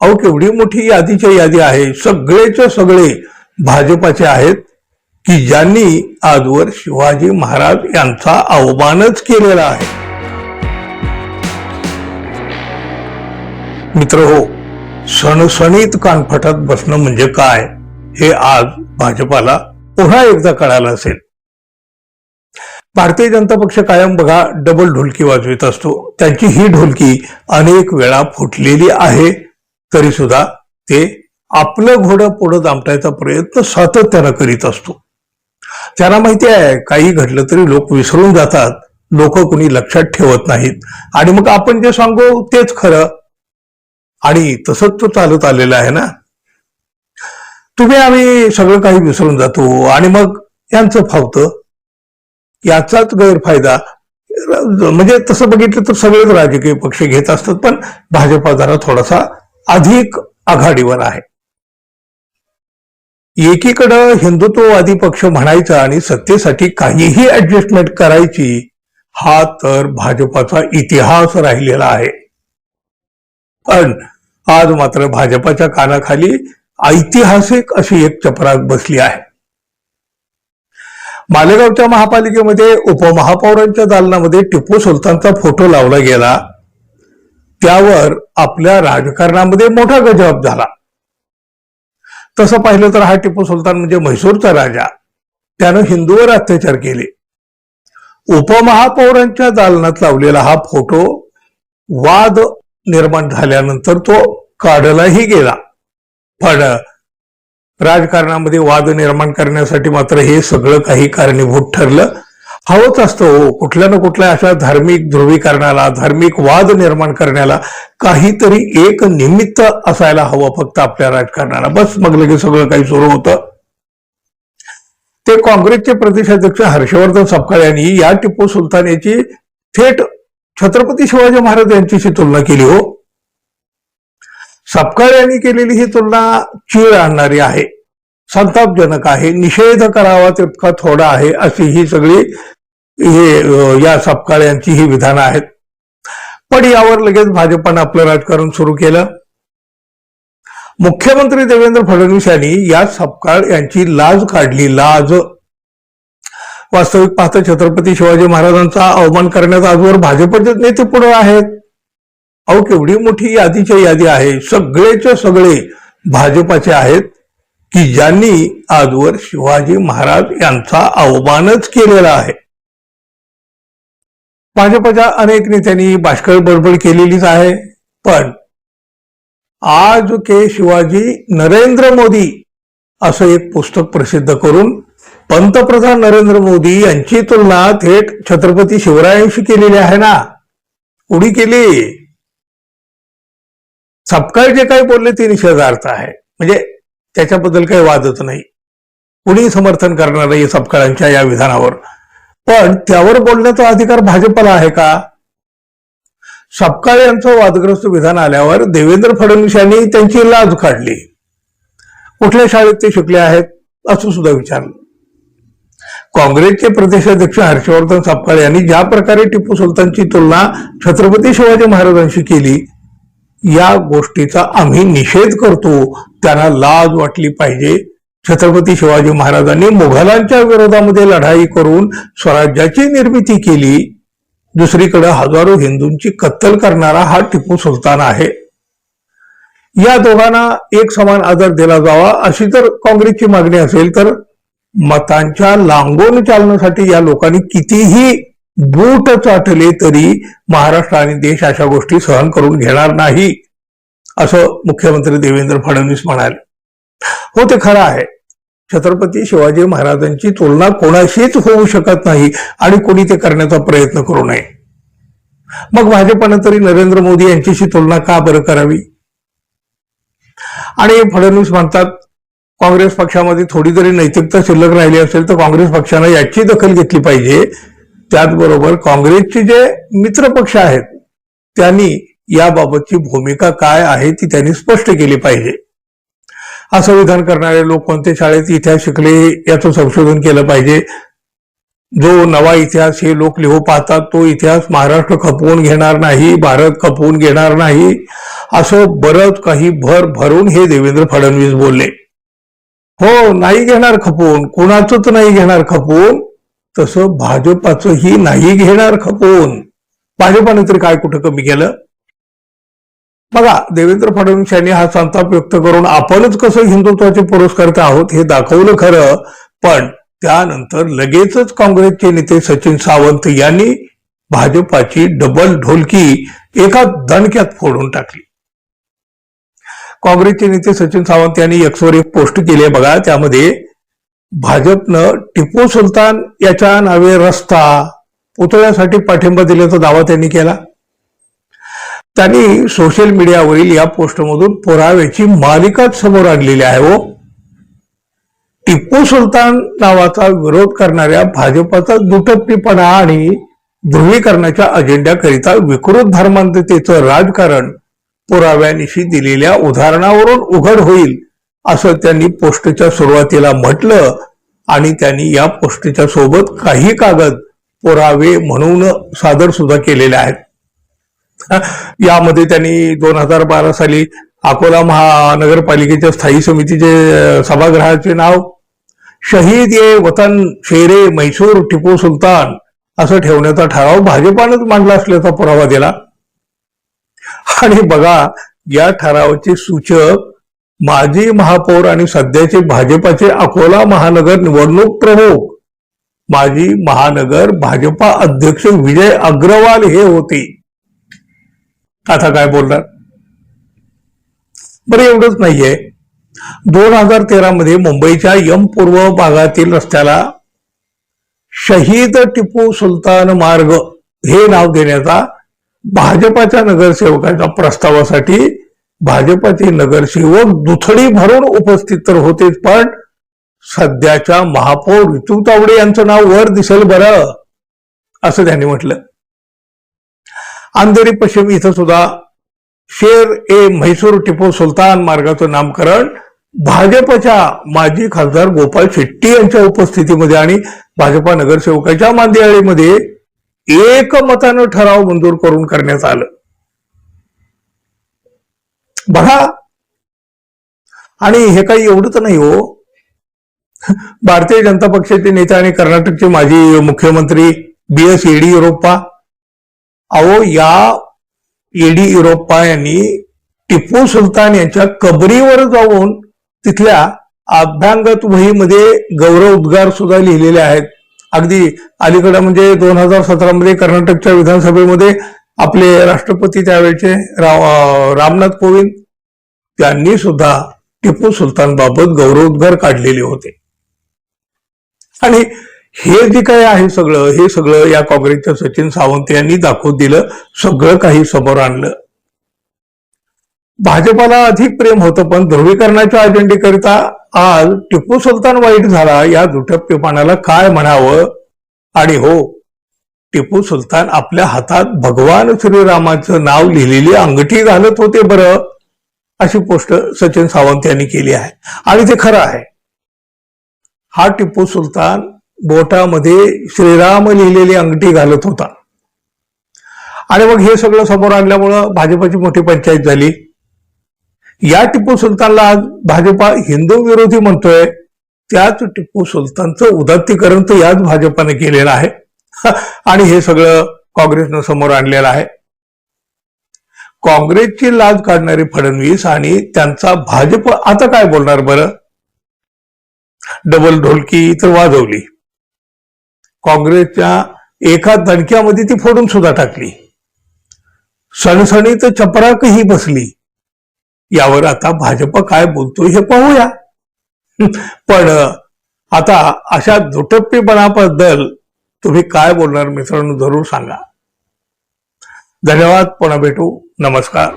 अहो केवढी मोठी यादीच्या यादी आहे, सगळेच्या सगळे भाजपाचे आहेत की ज्यांनी आजवर शिवाजी महाराज यांचा अवमानच केलेला आहे. मित्रहो, सणसणीत कानफटात बसणं म्हणजे काय हे आज भाजपाला पुन्हा एकदा कळालं असेल. भारतीय जनता पक्ष कायम बघा डबल ढोलकी वाजवित असतो. त्यांची ही ढोलकी अनेक वेळा फुटलेली आहे, तरी सुद्धा ते आपलं घोडं पुढं दामटायचा प्रयत्न सातत्यानं करीत असतो. त्यांना माहिती आहे काही घडलं तरी लोक विसरून जातात, लोक कुणी लक्षात ठेवत नाहीत आणि मग आपण जे सांगू तेच खरं. आणि तसंच तो चालत आलेला आहे ना. तुम्ही आम्ही सगळं काही विसरून जातो आणि मग यांचं फावतं, याचाच गैरफायदा म्हणजे तसं बघितलं तर सगळेच राजकीय पक्ष घेत असतात, पण भाजपा जरा थोडासा अधिक आघाडीवर आहे. एकीकडं हिंदुत्ववादी पक्ष म्हणायचा आणि सत्तेसाठी काहीही ऍडजस्टमेंट करायची, हा तर भाजपाचा इतिहास राहिलेला आहे. पण आज मात्र भाजपाच्या कानाखाली ऐतिहासिक अशी एक चपराक बसली आहे. मालेगावच्या महापालिकेमध्ये उपमहापौरांच्या दालनामध्ये टिपू सुलतानचा फोटो लावला गेला, त्यावर आपल्या राजकारणामध्ये मोठा गजब झाला. तसं पाहिलं तर हा टिपू सुलतान म्हणजे म्हैसूरचा राजा, त्यानं हिंदूवर अत्याचार केले. उपमहापौरांच्या दालनात लावलेला हा फोटो वाद निर्माण झाल्यानंतर तो काढलाही गेला. पण राजकारणामध्ये वाद निर्माण करण्यासाठी मात्र हे सगळं काही कारणीभूत ठरलं. हवंच असतं हो, कुठल्या ना कुठल्या अशा धार्मिक ध्रुवीकरणाला, धार्मिक वाद निर्माण करण्याला काहीतरी एक निमित्त असायला हवं फक्त आपल्या राजकारणाला, बस मग लगेच सगळं काही सुरू होतं. ते काँग्रेसचे प्रदेशाध्यक्ष हर्षवर्धन सपकाळ यांनी या टिपू सुलतान याची थेट छत्रपती शिवाजी महाराज यांच्याशी तुलना केली हो. सपकाळ यांनी केलेली ही तुलना चीड आणणारी आहे, संतापजनक आहे, निषेध करावा तितका थोडा आहे, अशी ही सगळी या सपकाळ यांची ही विधानं आहेत. पण यावर लगेच भाजपानं आपलं राजकारण सुरू केलं. मुख्यमंत्री देवेंद्र फडणवीस यांनी या सपकाळ यांची लाज काढली, लाज. वास्तविक पाहता छत्रपती शिवाजी महाराजांचा अवमान करण्यात आजवर भाजपचे नेते पुढे आहेत. अहो केवढी मोठी यादीच्या यादी आहे, सगळेच्या सगळे भाजपाचे आहेत की ज्यांनी आजवर शिवाजी महाराज यांचा अवमानच केलेला आहे. भाजपच्या अनेक नेत्यांनी बाष्कळ बडबड केलेलीच आहे, पण आज के शिवाजी नरेंद्र मोदी असं एक पुस्तक प्रसिद्ध करून पंतप्रधान नरेंद्र मोदी यांची तुलना थेट छत्रपती शिवरायांशी केलेली आहे ना. उडी केली. सपकाळ जे काही बोलले ते निषेधार्थ आहे, म्हणजे त्याच्याबद्दल काही वादच नाही, कुणी समर्थन करणार नाही सपकाळांच्या या विधानावर. पण त्यावर बोलण्याचा अधिकार भाजपला आहे का? सपकाळ यांचं वादग्रस्त विधान आल्यावर देवेंद्र फडणवीस यांनी त्यांची लाज काढली. कुठल्या शाळेत ते शिकले आहेत असं सुद्धा विचारलं. काँग्रेसचे प्रदेशाध्यक्ष हर्षवर्धन सपकाळ यांनी ज्या प्रकारे टिपू सुलतानची तुलना छत्रपती शिवाजी महाराजांशी केली, या गोष्टीचा आम्ही निषेध करतो. त्यांना लाज वाटली पाहिजे. छत्रपती शिवाजी महाराजांनी मुघलांच्या विरोधामध्ये लढाई करून स्वराज्याची निर्मिती केली. दुसरीकडे हजारो हिंदूंची कत्तल करणारा हा टिपू सुलतान आहे. या दोघांना एक समान आदर दिला जावा अशी जर काँग्रेसची मागणी असेल तर मतांच्या लांबून चालण्यासाठी या लोकांनी कितीही बूट चाटले तरी महाराष्ट्र आणि देश अशा गोष्टी सहन करून घेणार नाही, असं मुख्यमंत्री देवेंद्र फडणवीस म्हणाले. हो, ते खरं आहे. छत्रपती शिवाजी महाराजांची तुलना कोणाशीच होऊ शकत नाही आणि कोणी ते करण्याचा प्रयत्न करू नये. मग भाजपनं तरी नरेंद्र मोदी यांच्याशी तुलना का बरं करावी? आणि फडणवीस म्हणतात काँग्रेस पक्षामध्ये थोडी जरी नैतिकता शिल्लक राहिली असेल तर काँग्रेस पक्षानं याची दखल घेतली पाहिजे. त्याचबरोबर काँग्रेसचे जे मित्र पक्ष आहेत त्यांनी याबाबतची भूमिका काय आहे ती त्यांनी स्पष्ट केली पाहिजे. असं विधान करणारे लोक कोणत्या शाळेत इतिहास शिकले याचं संशोधन केलं पाहिजे. जो नवा इतिहास हे लोक लिहू पाहतात तो इतिहास महाराष्ट्र खपवून घेणार नाही, भारत खपवून घेणार नाही, असं बरंच काही भरून हे देवेंद्र फडणवीस बोलले. हो, नाही घेणार खपवून, कोणाचंच नाही घेणार खपवून, तसं भाजपाचंही नाही घेणार खपवून. भाजपाने तरी काय कुठं कमी केलं? बघा, देवेंद्र फडणवीस यांनी हा संताप व्यक्त करून आपणच कसं हिंदुत्वाचे पुरस्कर्ते आहोत हे दाखवलं खरं, पण त्यानंतर लगेचच काँग्रेसचे नेते सचिन सावंत यांनी भाजपाची डबल ढोलकी एका दणक्यात फोडून टाकली. काँग्रेसचे नेते सचिन सावंत यांनी एक्सवर एक पोस्ट केली आहे बघा. त्यामध्ये भाजपनं टिपू सुलतान याच्या नावे रस्ता पुतळ्यासाठी पाठिंबा दिल्याचा दावा त्यांनी केला. त्यांनी सोशल मीडियावरील या पोस्टमधून पुराव्याची मालिकाच समोर आणलेली आहे. हो, टिपू सुलतान नावाचा विरोध करणाऱ्या भाजपाचा दुटप्पीपणा आणि ध्रुवीकरणाच्या अजेंड्याकरिता विकृत धर्मांधतेचं राजकारण पुराव्यानिशी दिलेल्या उदाहरणावरून उघड होईल असं त्यांनी पोस्टच्या सुरुवातीला म्हटलं आणि त्यांनी या पोस्टच्या सोबत काही कागद पुरावे म्हणून सादर सुद्धा केलेले आहेत. यामध्ये त्यांनी 2012 साली अकोला महानगरपालिकेच्या स्थायी समितीचे सभागृहाचे नाव शहीद ये वतन शेरे मैसूर टिपू सुलतान असं ठेवण्याचा ठराव भाजपानंच मांडला असल्याचा पुरावा दिला. आणि बघा, या ठरावाचे सूचक माजी महापौर आणि सध्याचे भाजपाचे अकोला महानगर निवडणूक प्रमुख माजी महानगर भाजपा अध्यक्ष विजय अग्रवाल हे होते. आता काय बोलणार? बरं, एवढंच नाहीये. 2013 मध्ये मुंबईच्या यम पूर्व भागातील रस्त्याला शहीद टिपू सुलतान मार्ग हे नाव देण्याचा भाजपाच्या नगरसेवकाच्या प्रस्तावासाठी भाजपाचे नगरसेवक दुथडी भरून उपस्थित तर होतेच, पण सध्याच्या महापौर ऋतू तावडे यांचं नाव वर दिसेल बरं, असं त्यांनी म्हटलं. अंधेरी पश्चिम इथं सुद्धा शेर ए म्हैसूर टिपू सुलतान मार्गाचं नामकरण भाजपच्या माजी खासदार गोपाळ शेट्टी यांच्या उपस्थितीमध्ये आणि भाजपा नगरसेवकाच्या मांदियाळीमध्ये एकमतानं ठराव मंजूर करून करण्यात आलं. बघा, आणि हे काही एवढंच नाही हो. भारतीय जनता पक्षाचे नेते आणि कर्नाटकचे माजी मुख्यमंत्री BS येडियुरप्पा, अहो, या येडियुरप्पा यांनी टिपू सुलतान यांच्या कबरीवर जाऊन तिथल्या अभ्यांगत वहीमध्ये गौरव उद्गार सुद्धा लिहिलेले आहेत. अगदी अलीकडे म्हणजे 2017 मध्ये कर्नाटकच्या विधानसभेमध्ये आपले राष्ट्रपती त्यावेळेचे रामनाथ कोविंद त्यांनी सुद्धा टिपू सुलतान बाबत गौरवोद्गार काढलेले होते. आणि हे जे काही आहे सगळं, हे सगळं या काँग्रेसच्या सचिन सावंत यांनी दाखवून दिलं, सगळं काही समोर आणलं. भाजपाला अधिक प्रेम होतं, पण ध्रुवीकरणाच्या अजेंडेकरिता आज टिपू सुलतान वाईट झाला या दुटप्पीपणाला काय म्हणावं. आणि हो, टिपू सुलतान आपल्या हातात भगवान श्रीरामाचं नाव लिहिलेली अंगठी घालत होते बरं, अशी पोस्ट सचिन सावंत यांनी केली आहे. आणि ते खरं आहे. हा टिपू सुलतान बोटामध्ये श्रीराम लिहिलेली अंगठी घालत होता. आणि मग हे सगळं समोर आणल्यामुळं भाजपाची मोठी पंचायत झाली. या टिपू सुलतानला आज भाजपा हिंदू विरोधी म्हणतोय. त्याच टिपू सुलतानचं उदात्तीकरण तर याच भाजपाने केलेलं आहे. आणि हे सगळं काँग्रेसनं समोर आणलेलं आहे. काँग्रेसची लाज काढणारे फडणवीस आणि त्यांचा भाजप आता काय बोलणार बरं? डबल ढोलकी तर वाजवली, काँग्रेसच्या एका दणक्यामध्ये ती फोडून सुद्धा टाकली, सणसणीत चपराकही बसली. यावर आता भाजप काय बोलतोय हे पाहूया. पण आता अशा दुटप्पीपणाबद्दल तुम्ही काय बोलणार मित्रांनो, जरूर सांगा. धन्यवाद. पुन्हा भेटू. नमस्कार.